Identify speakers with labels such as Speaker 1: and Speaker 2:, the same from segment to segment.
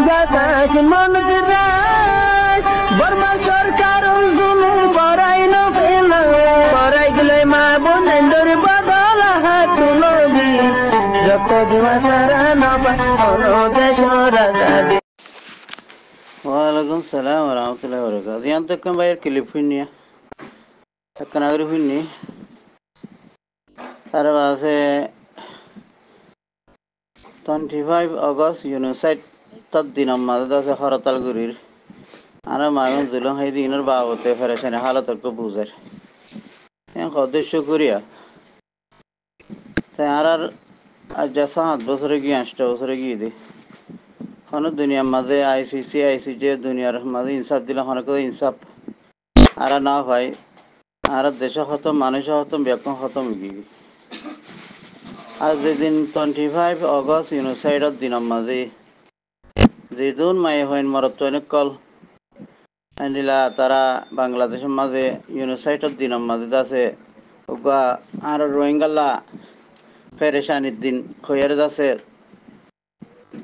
Speaker 1: বাতাস মনত রায় বর্মা সরকার জুলুম করাই না ফেলা করাই দিলে মা বোনের বদল হাত তুলবি যত দিবা সারা না দেশ রাজা।
Speaker 2: ওয়ালাইকুম সালাম রহমতুল্লাহ বরকাত ইয়ান তখন ভাইয়ের ক্লিপ শুনিয়া তখন আগের শুনি তার আছে 25 অগস্ট ইউনিসাইড তদ্দিন মাঝে আছে হরতালগুড়ির আর মাগুন জুলুম হাই দিনের বাবতে ফেরেছেন হালতর্ক বুঝার সদস্য করিয়া তাই আর যা 7 বছরে গিয়ে 8 বছরে গিয়ে দে হন দুনিয়ার মাঝে আইসিসি দুনিয়ার মাঝে ইনসাফ দিলে হনক ইনসাফ আর না ভাই আর দেশ খতম মানুষ খতম ব্যাপক খতম গিয়ে আর যেদিন 25 অগস্ট ইউনিসাইডর দিনের মাঝে যেদিন মায়ে হইন মরত অনেক কল দিলা তারা বাংলাদেশের মাঝে ইউনিসাইডর দিনের মাঝে আছে আর রোহিঙ্গালা ফেরেশানির দিন খৈয়ার আছে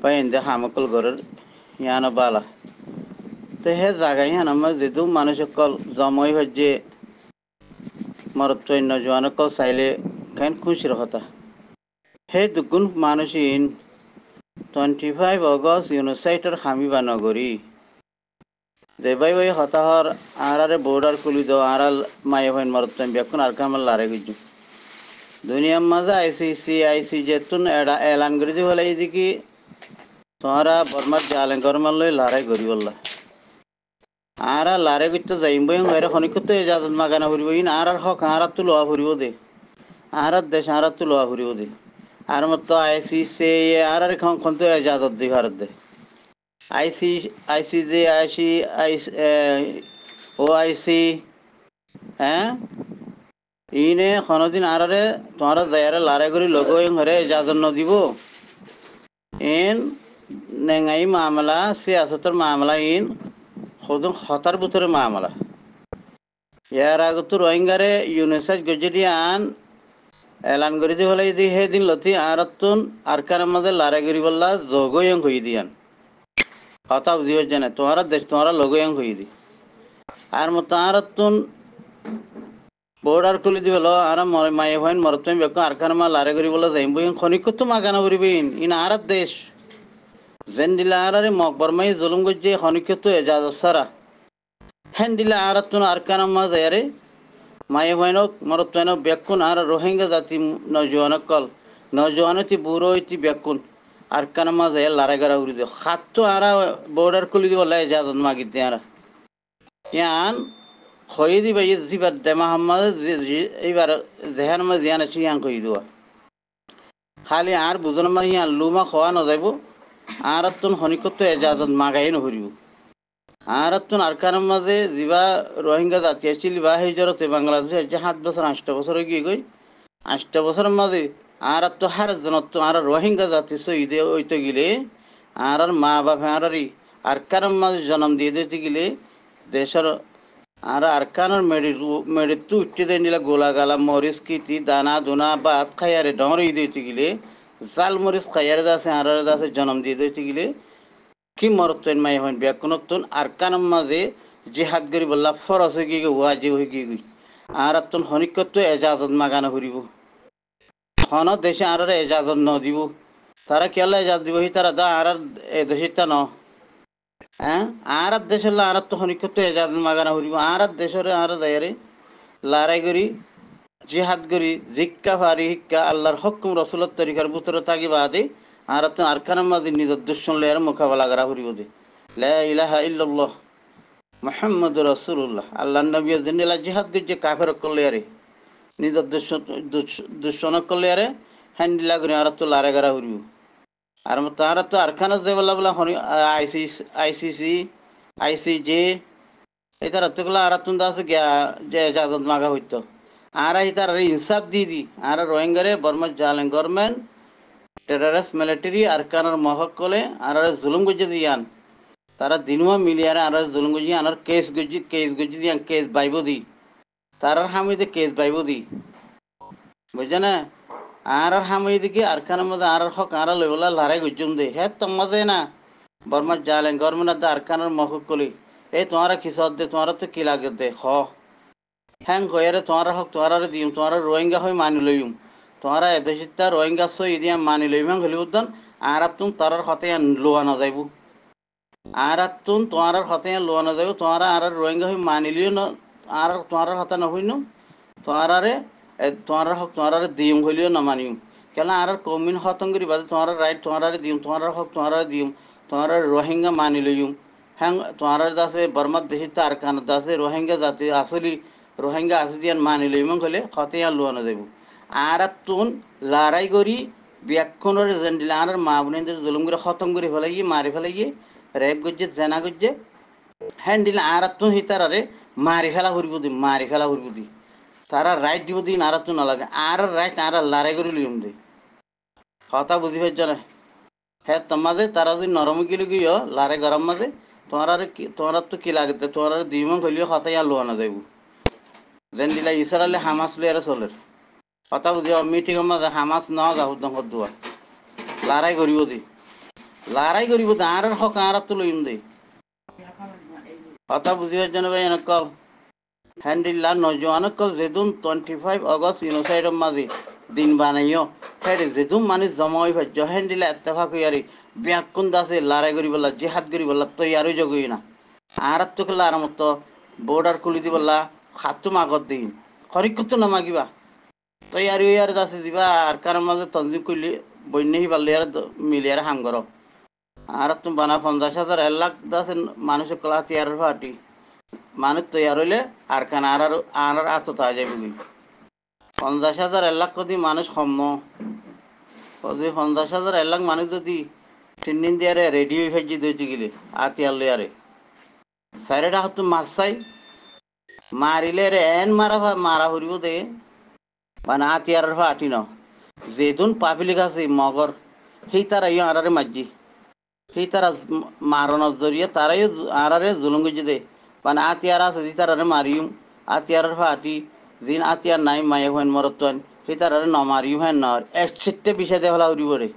Speaker 2: পাইন দে হামকল ঘরের ইয়ানো বালা তো হে জায়গায় হ্যাঁ আমার যেহেতু মানুষ কল জমই হচ্ছে মরত নজওয়ান কল চাইলে কেন খুশির কথা হে দুগুণ মানুষ ইন 25 অগস্ট ইউনিসাইডর হামিবা নগরী দেবাই ভাই হতাহর আরারে বর্ডার খুলি দো আরাল মায়ে হইন মরত বেকুন আর কামাল লারে গুজু দুনিয়ার মাঝে আইসি যেতুন এলান করে দি হলে এদিকে তোমরা বর্মার জালে গরমাল লই লড়াই করি বললা আর লড়াই করতে যাইম বই হয়ে খনিক তো এজাজত মাগানা ফুরিব ইন আর হক আর তো লোয়া ফুরিব দে আর দেশ আর তো লোয়া ফুরিব দে আর মত আইসিসি আর খন তো এজাজত দি ভারত দে আইসি হ্যাঁ ইনে কোনদিন আরে তোমরা যায়ারে লড়াই করি লগো হরে এজাজত নদিব ইন নেঙাই মামলা সিয়াসতের মামলা ইন খুদুন হতার ভিতরে মামলা ইয়ার আগত রোহিঙ্গারে ইউনিসাইড গজেডিয়ান এলান করে দি হলে দি হে দিন লতি আরতুন আরকার মাঝে লড়াই করি বললা জগয়ং হই দিয়ান হতা বুঝিব জানে তোমারা দেশ তোমারা লগয়ং হই দি আর মত আরতুন বর্ডার খুলি দিবল আর মায়ে হইন মরতম বেক আরকার মা লড়াই করি বলা যাইম বই খনিক তো মাগানা করিবিন ইন আর দেশ যেন দিলা আরে মকবর মাই জুলুম গজে খনিক তো এজাজত সারা হেন দিলা আরতুন আরকার মা যায়ারে মায়ে হইনক মরতম বেকুন আর রোহিঙ্গা জাতি নজওয়ানতি বুড়ো হইতি বেকুন আরকার মা যায় লড়াই করা উড়ি দে হাত তো আর বর্ডার খুলি দিব লাই এজাজত মাগি দে আর ইয়ান হয়ে দিবা জিবার দেমা হাম্মাদ এইবার জেহান মা জিয়ান আছে ইয়ান কই দিবা খালি আর বুঝন মা ইয়ান লুমা খাওয়া না যাইব আর তুন হনিকত এজাজত মাগাই নহরিব আর তুন আরকার মাঝে যিবা রোহিঙ্গা জাতি আছিল বা সেই জরতে বাংলাদেশে 7 বছর 8 বছর গিয়ে গই 8 বছরের মাঝে আর তো হার জনত আর রোহিঙ্গা জাতি সইদে ওইতে গেলে আর মা বাপ আরকার মাঝে জন্ম দিয়ে দিতে গেলে দেশের আর আরকানের মেডিতু উঠতে দেন দিলা গোলা গালা মরিচ কিতি দানা দুনা ভাত খাইয়ারে ডরি দিতে গেলে জাল মরিচ খাইয়ারে যাচ্ছে আর যাচ্ছে জন্ম দিয়ে দিতে গেলে কি মরতেন মাই হইন ব্যাকুনতুন আরকানের মাঝে জিহাদ করি বললা ফরস হয়ে গিয়ে ওয়াজি হয়ে গিয়ে আর তুন হনিকত এজাজত মাগানা করিব হন দেশে আর এজাজত ন দিব তারা কেলা এজাজত দিব তারা দা আর দেশিতা ন হ্যাঁ আর দেশের আর তো হনিকত এজাজত মাগানা করিব আর দেশের আর যায়ারে লড়াই করি জিহাদ করি জিক্কা ফারি হিক্কা আল্লাহর হকুম রসুলত তরিকার ভিতরে থাকি বাদে আর তো আরকানের মাঝে নিজের দুশ্মন লয়ের মোকাবেলা করা করিব দে লা ইলাহা ইল্লাল্লাহ মুহাম্মাদুর রাসূলুল্লাহ আল্লাহর নবী জিন্নালা জিহাদ গজে কাফের করলে আরে নিজের দুশ্মন করলে আরে হ্যান্ডিলা করে আর তো লড়াই করা করিব আর তারা তো আরকানের যে বলা বলা আইসিজে এই তারা তো গুলা আর তুন দাস যে এজাজত মাগা হইতো আর এই তার ইনসাফ দি আর রোহিঙ্গারে বর্মা জালেন গভর্নমেন্ট টেররিস্ট মিলিটারি আরকানের মহকলে আর জুলুম গজে দিয়ান তারা দিনুয়া মিলিয়ারে আর জুলুম গজি আনার কেস গজি দিয়ান কেস বাইব দি তারার হামিদে কেস বাইব দি বুঝছে না আর হামিদে কি আরকানের মধ্যে আর হক আর লইবলা লড়াই গজুম দে হে তোমাজে না বর্মার জালেন গরমনা দা আরকানের মহক কলি এই তোমারা কিসত দে তোমারা তো কি লাগে দে হ হ্যাং কয়ারে তোমারা হক তোমারা দিম তোমারা রোহিঙ্গা হই মানি লইম তোমারা এদেশিতা রোহিঙ্গা সই ইদিয়া মানি লইম হলি উদ্দান আর তুম তারার হতে লোয়া না যাইব আর তুম তোমার হতে লোয়া না যাইব তোমারা আর রোহিঙ্গা হই মানি লিও না আর তোমার হতে না হইন তোমারে তোমার হক তোমার দিম হইলিও না মানিম কেন আর কমিন হতঙ্গরি বাদে তোমার রাইট তোমার দিম তোমার হক তোমার দিম তোমার রোহিঙ্গা মানি লইম হ্যাং তোমার দাসে বর্মার দেশিতা আর কান দাসে রোহিঙ্গা জাতি আসলি রোহিঙ্গা আসি দিয়ান মানি লইম হলে হতে লোয়া না যাইব আর তুন লড়াই করি ব্যাক্ষণের যেন দিলে আর মা বোনদের জুলুম করে খতম করে ফেলাই মারি ফেলাই রেপ গজ্জে জেনা গজ্জে হ্যাঁ দিলে আর তুন হিতারে মারি ফেলা করিব দি মারি ফেলা করিব দি তারা রাইট দিব দিন আর তো নালাগে আর রাইট আর লড়াই করে লিম দে কথা বুঝি পাইছ না হ্যাঁ তোমাদের তারা যদি নরম গিলে গিয়ে লড়াই গরম মাঝে তোমার তো কি লাগে তোমার দিম হইলেও কথা ইয়া লোয়া না যাইব যেন দিলা ইসরায়েলে হামাস লিয়ারে চলে কথা বুঝি মিটিং মাঝে হামাস ন যাও দঙ্গ দোয়া লড়াই করিব দি লড়াই করিব দি আর হক আর তো লইম দে কথা বুঝি পাইছ না ভাই এনেকল হ্যান্ডিল্লা নজওয়ানকল যেদুন 25 অগস্ট ইউনোসাইড মাঝে দিন বানাইও হেডে যেদুন মানে জমাই ভাজ্য হ্যান্ডিলা এত্তেফাক হইয়ারি ব্যাকুন দাসে লড়াই করি বললা জিহাদ করি বললা তৈয়ারই জগই না আর তো খেলা আর মতো বর্ডার খুলি দি বললা হাতু মাগত দিন খরিকুত না মাগিবা তৈয়ারি হইয়ার দাসে দিবা আর কার মাঝে তঞ্জিম করলি বন্যহি পারলে আর মিলিয়ার হাম করো আর তুমি বানা 50,000 1 লাখ দাসে মানুষের কলা তিয়ারের ফাটি মানুষ তৈয়ার হইলে আর খান আর আত তা যাবে 50,000 1 লাখ কদি মানুষ কম যদি 50,000 1 লাখ মানুষ যদি 3 দিন দিয়ে রেডি হয়ে ফেজি দিয়েছি গেলে আতিয়ার লইয়ারে সাইরেটা হতো মাছ চাই মারিলে রে এন মারা হরিব দে মানে আতিয়ার ফাটি ন যেদুন পাবলিক আছে মগর সেই তারা ইয়ে আরারে মাঝি সেই তারা মারণের জরিয়ে তারাই আরারে জুলুম গেছে দে মানে আতিয়ার আছে যে তারারে মারিম আতিয়ারের ফাটি দিন আতিয়ার নাই মায়ে হেন মরতন সেই তারারে ন মারিম হেন ন একশিটে বিষয় দিয়ে ফেলা উড়ি পড়ে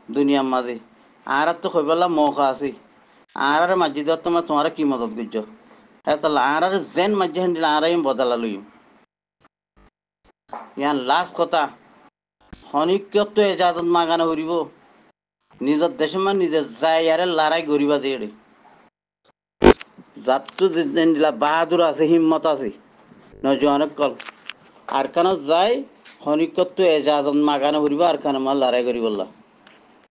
Speaker 2: দুনিয়ার মাঝে আর তো কইবেলা মৌকা আছে আর মাঝি দেওয়ার তোমার কি মদত করছ হ্যাঁ তাহলে আর যেন মাঝি হেন দিলে আর বদলা লইম ইয়ান লাস্ট কথা শনিকত এজাজত মাগানো করিব নিজের দেশে মানে নিজের যাই আরে লড়াই করিবা দিয়ে জাতটো দিলা বাহাদুর আছে হিম্মত আছে নজওয়ানক কল আর কানো যাই শনিকত এজাজত মাগানো করিব আর কানো মাল লড়াই করি বললা